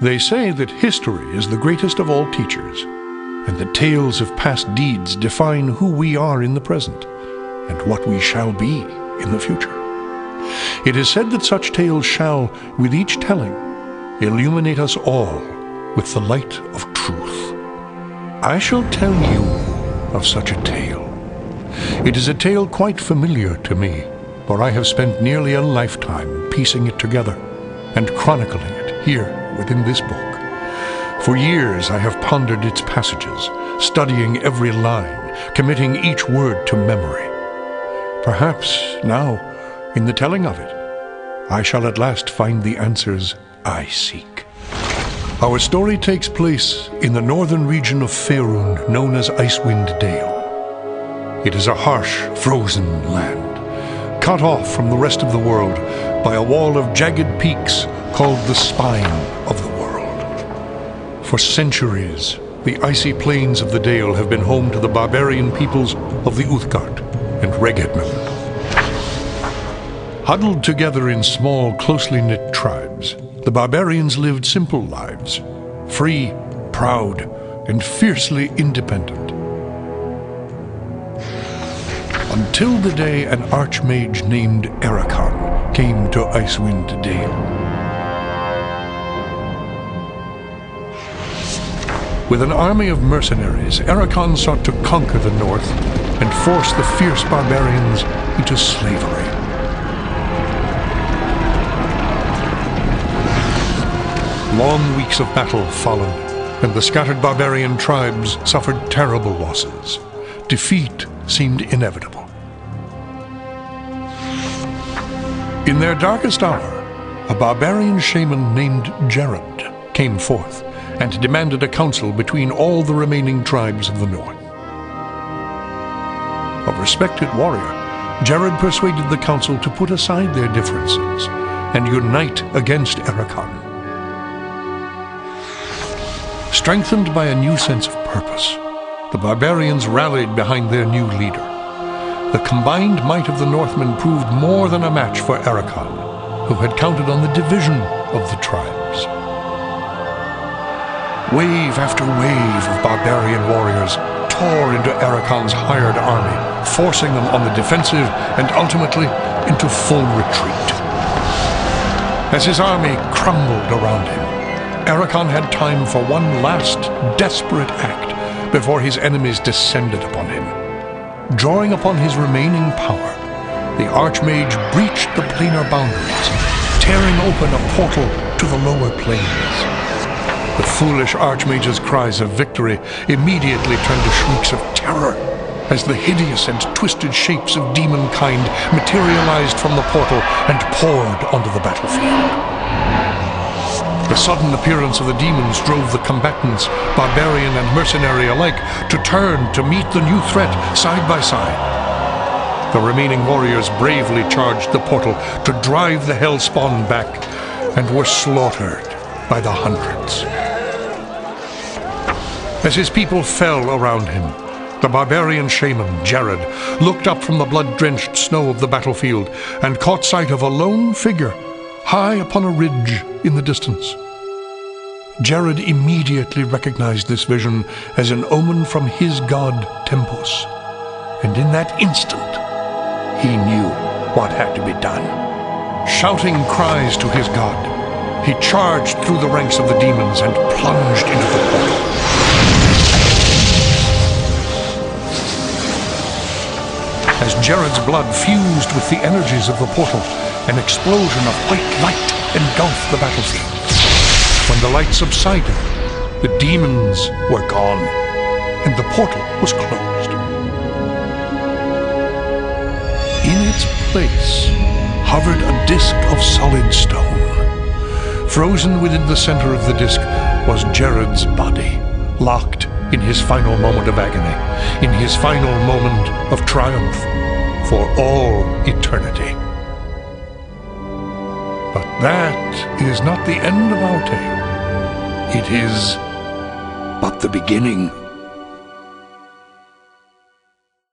They say that history is the greatest of all teachers, and that tales of past deeds define who we are in the present, and what we shall be in the future. It is said that such tales shall, with each telling, illuminate us all with the light of truth. I shall tell you of such a tale. It is a tale quite familiar to me, for I have spent nearly a lifetime piecing it together and chronicling it here within this book. For years I have pondered its passages, studying every line, committing each word to memory. Perhaps now, in the telling of it, I shall at last find the answers I seek. Our story takes place in the northern region of Faerun, known as Icewind Dale. It is a harsh, frozen land, cut off from the rest of the world by a wall of jagged peaks called the Spine of the World. For centuries, the icy plains of the Dale have been home to the barbarian peoples of the Uthgard and Regedmund. Huddled together in small, closely knit tribes, the barbarians lived simple lives, free, proud, and fiercely independent. Until the day an archmage named Ericon came to Icewind Dale. With an army of mercenaries, Ericon sought to conquer the north and force the fierce barbarians into slavery. Long weeks of battle followed, and the scattered barbarian tribes suffered terrible losses. Defeat seemed inevitable. In their darkest hour, a barbarian shaman named Jared came forth and demanded a council between all the remaining tribes of the north. A respected warrior, Jared persuaded the council to put aside their differences and unite against Ericon. Strengthened by a new sense of purpose, the barbarians rallied behind their new leader. The combined might of the Northmen proved more than a match for Ericon, who had counted on the division of the tribes. Wave after wave of barbarian warriors tore into Ericon's hired army, forcing them on the defensive and ultimately into full retreat. As his army crumbled around him, Ericon had time for one last desperate act before his enemies descended upon him. Drawing upon his remaining power, the Archmage breached the planar boundaries, tearing open a portal to the lower planes. The foolish Archmage's cries of victory immediately turned to shrieks of terror as the hideous and twisted shapes of demonkind materialized from the portal and poured onto the battlefield. The sudden appearance of the demons drove the combatants, barbarian and mercenary alike, to turn to meet the new threat side by side. The remaining warriors bravely charged the portal to drive the hellspawn back and were slaughtered by the hundreds. As his people fell around him, the barbarian shaman, Jared, looked up from the blood-drenched snow of the battlefield and caught sight of a lone figure high upon a ridge in the distance. Jared immediately recognized this vision as an omen from his god Tempus, and in that instant, he knew what had to be done. Shouting cries to his god, he charged through the ranks of the demons and plunged into the portal. As Jared's blood fused with the energies of the portal, an explosion of white light engulfed the battlefield. When the light subsided, the demons were gone, and the portal was closed. In its place hovered a disk of solid stone. Frozen within the center of the disk was Jared's body, locked in his final moment of agony, in his final moment of triumph for all eternity. But that is not the end of our tale. It is but the beginning.